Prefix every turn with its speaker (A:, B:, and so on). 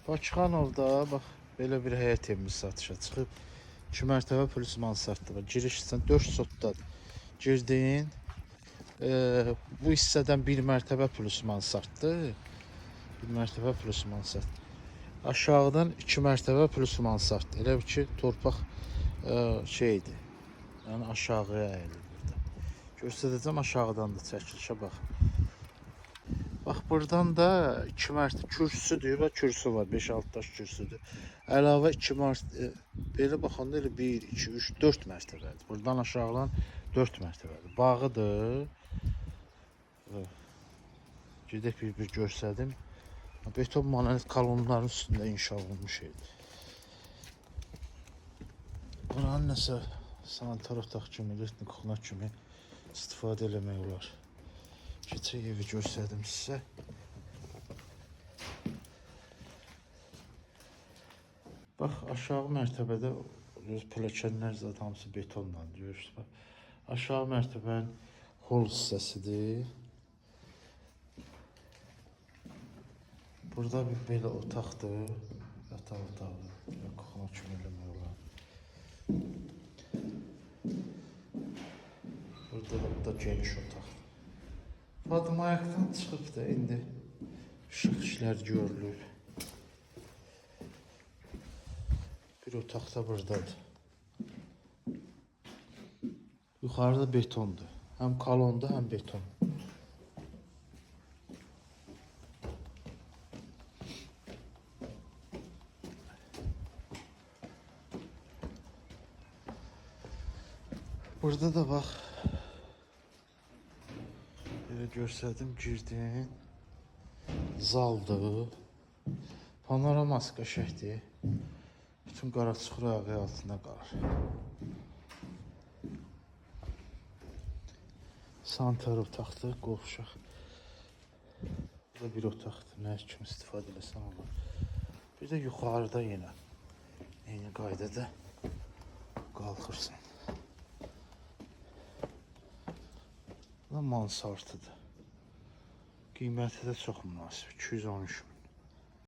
A: Bakıxanovda bax belə bir həyət evi satışa çıxıb. 2 mərtəbə plus mansarddır. Giriş sən 4 sotdadır. Girdin. Bu hissədən 1 mərtəbə plus mansarddır. 1 mərtəbə plus mansard. Aşağıdan 2 mərtəbə plus mansard. Elə bir ki torpaq şeydir. Yəni aşağıya əyilir burada. Göstərəcəm aşağıdan da çəkilişə bax. Bax buradan da 2 mərtəbə kürsüdür və kürsü var. 5-6 daş kürsüdür. Əlavə 2 mərtəbə belə baxanda elə 1 2 3 4 mərtəbədir. Buradan aşağıdan 4 mərtəbədir. Bağıdır. Gedək bir görsədim. Beton monolit kolonların üstündə inşa olunmuş şeydir. Buranın nəsə sanitar otaq kimi, letnik xuna kimi istifadə eləmək olar. Keçək evi göstərdim sizə. Bax aşağı mərtəbədə pilləkənlər zaten hamısı betonla görürsünüz. Bax aşağı mərtəbənin hol hissəsidir. Burada bir belə otaqdır. Yataq otağı. Xuna kimi eləmək olar. Burada da geniş otaq. Adım ayaqdan çıxıb da indi işıq işlər görülür. Bir otaq da buradadır. Yuxarıda betondur. Həm kolonda, həm beton. Burada da bax belə görsədim, girdin. Zaldır. Panoraması qəşəngdir. Bütün qaraçuxur ayağı altında qalır. Sanitar otaqdır, qovşaq. Bu da bir otaqdır, nə kimi istifadə eləsən olur. Bir də yuxarıda yenə eyni qaydada qalxırsan. Bu da mansardıdır. Qiyməti də çox münasib, 213 min.